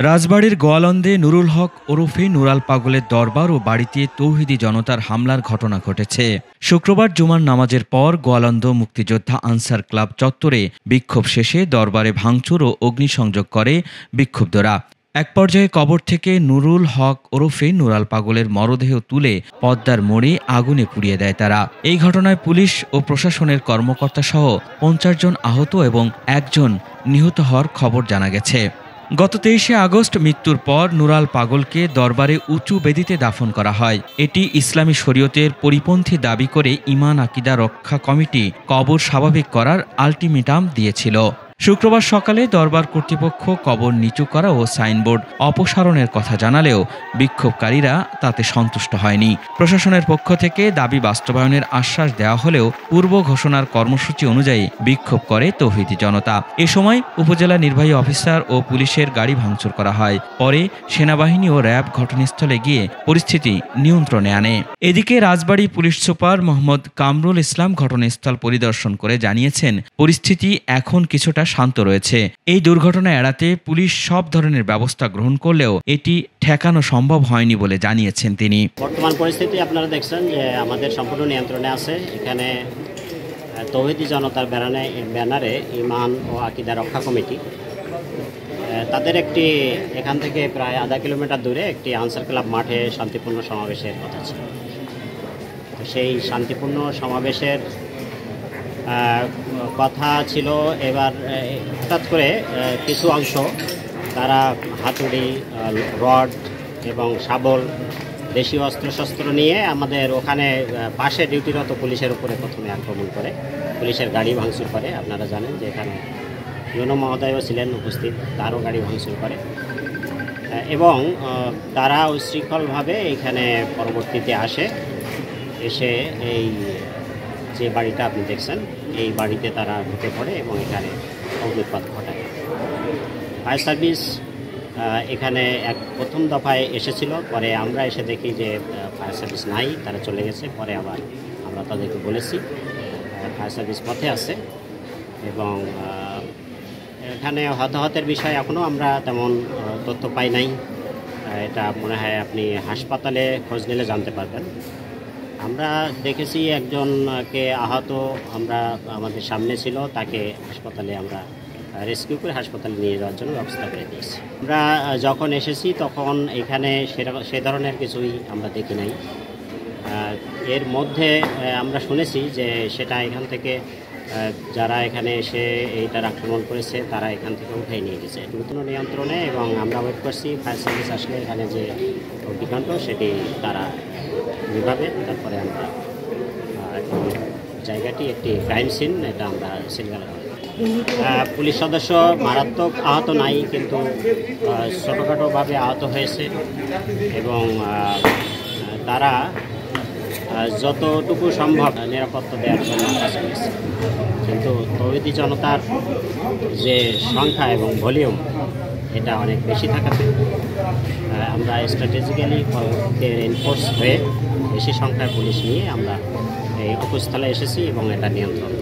রাজবাড়ীর গোয়ালন্দে নুরুল হক ওরফে নুরাল পাগলের দরবার ও বাড়িতে তৌহিদি জনতার হামলার ঘটনা ঘটেছে। শুক্রবার জুমার নামাজের পর গোয়ালন্দ মুক্তিযোদ্ধা আনসার ক্লাব চত্বরে বিক্ষোভ শেষে দরবারে ভাঙচুর ও অগ্নিসংযোগ করে বিক্ষুব্ধরা। এক পর্যায়ে কবর থেকে নুরুল হক ওরফে নুরাল পাগলের মরদেহ তুলে পদ্মার মোড়ে আগুনে পুড়িয়ে দেয় তারা। এই ঘটনায় পুলিশ ও প্রশাসনের কর্মকর্তা সহ ৫০ জন আহত এবং একজন নিহত হওয়ার খবর জানা গেছে। গত ২৩শে আগস্ট মৃত্যুর পর নুরাল পাগলকে দরবারে উঁচু বেদিতে দাফন করা হয়। এটি ইসলামী শরীয়তের পরিপন্থী দাবি করে ঈমান আকিদা রক্ষা কমিটি কবর স্বাভাবিক করার আলটিমেটাম দিয়েছিল। শুক্রবার সকালে দরবার কর্তৃপক্ষ কবর নিচু করা ও সাইনবোর্ড অপসারণের কথা জানালেও বিক্ষোভকারীরা তাতে সন্তুষ্ট হয়নি। প্রশাসনের পক্ষ থেকে দাবি বাস্তবায়নের আশ্বাস দেওয়া হলেও পূর্ব ঘোষণার কর্মসূচি অনুযায়ী বিক্ষোভ করে তৌহিদি জনতা। এ সময় উপজেলা নির্বাহী অফিসার ও পুলিশের গাড়ি ভাঙচুর করা হয়। পরে সেনাবাহিনী ও র্যাব ঘটনাস্থলে গিয়ে পরিস্থিতি নিয়ন্ত্রণে আনে। এদিকে রাজবাড়ী পুলিশ সুপার মোহাম্মদ কামরুল ইসলাম ঘটনাস্থল পরিদর্শন করে জানিয়েছেন, পরিস্থিতি এখন কিছুটা শান্ত রয়েছে। এই দুর্ঘটনা এড়াতে পুলিশ সব ধরনের ব্যবস্থা গ্রহণ করলেও এটি ঠেকানো সম্ভব হয়নি বলে জানিয়েছেন তিনি। বর্তমান পরিস্থিতি আপনারা দেখছেন যে আমাদের সম্পূর্ণ নিয়ন্ত্রণে আছে। এখানে তৌহিদি জনতার ব্যানারে ঈমান ও আকিদা রক্ষা কমিটি তাদের একটি এখান থেকে প্রায় আধা কিলোমিটার দূরে একটি আনসার ক্লাব মাঠে শান্তিপূর্ণ সমাবেশের কথা ছিল। তো সেই শান্তিপূর্ণ সমাবেশের কথা ছিল। এবার হঠাৎ করে কিছু অংশ তারা হাতুড়ি, রড এবং শাবল, দেশীয় অস্ত্রশস্ত্র নিয়ে আমাদের ওখানে পাশে ডিউটিরত পুলিশের উপরে প্রথমে আক্রমণ করে, পুলিশের গাড়ি ভাঙচুর করে। আপনারা জানেন যে এখানে ইউনো মহোদয়ও ছিলেন উপস্থিত, তারও গাড়ি ভাঙচুর করে এবং তারা উচ্ছৃঙ্খলভাবে এখানে পরবর্তীতে এসে এই যে বাড়িটা আপনি দেখছেন এই বাড়িতে তারা ঢুকে পড়ে এবং এখানে অগ্নিপাত ঘটায়। ফায়ার সার্ভিস এখানে প্রথম দফায় এসেছিল, পরে আমরা এসে দেখি যে ফায়ার সার্ভিস নাই, তারা চলে গেছে। পরে আবার আমরা তাদেরকে বলেছি ফায়ার সার্ভিস পথে আছে এবং এখানে হতাহতের বিষয় এখনও আমরা তেমন তথ্য পাই নাই। এটা মনে হয় আপনি হাসপাতালে খোঁজ নিলে জানতে পারবেন। আমরা দেখেছি একজনকে আহত আমাদের সামনে ছিল, তাকে হাসপাতালে আমরা রেস্কিউ করে হাসপাতালে নিয়ে যাওয়ার জন্য ব্যবস্থা করে দিয়েছি। আমরা যখন এসেছি তখন এখানে সে ধরনের কিছুই আমরা দেখি নাই। এর মধ্যে আমরা শুনেছি যে সেটা এখান থেকে যারা এখানে এসে এইটার আক্রমণ করেছে তারা এখান থেকে উঠাই নিয়ে গেছে নতুন নিয়ন্ত্রণে, এবং আমরা ওয়েট করছি ফায়ার সার্ভিস আসলে এখানে যে অগ্নিকাণ্ড সেটি তারা বিভাবে তারপরে আমরা জায়গাটি একটি ক্রাইম সিন, এটা আমরা সিলগালা পুলিশ সদস্য মারাত্মক আহত নাই, কিন্তু ছোটোখাটোভাবে আহত হয়েছে এবং তারা যতটুকু সম্ভব নিরাপত্তা দেওয়ার জন্য কাজ করেছে। কিন্তু তৌহিদি জনতার যে সংখ্যা এবং ভলিউম এটা অনেক বেশি থাকাতে আমরা স্ট্র্যাটেজিক্যালি এনফোর্স হয়ে বেশি সংখ্যায় পুলিশ নিয়ে আমরা এই উপস্থলে এসেছি এবং এটা নিয়ন্ত্রণ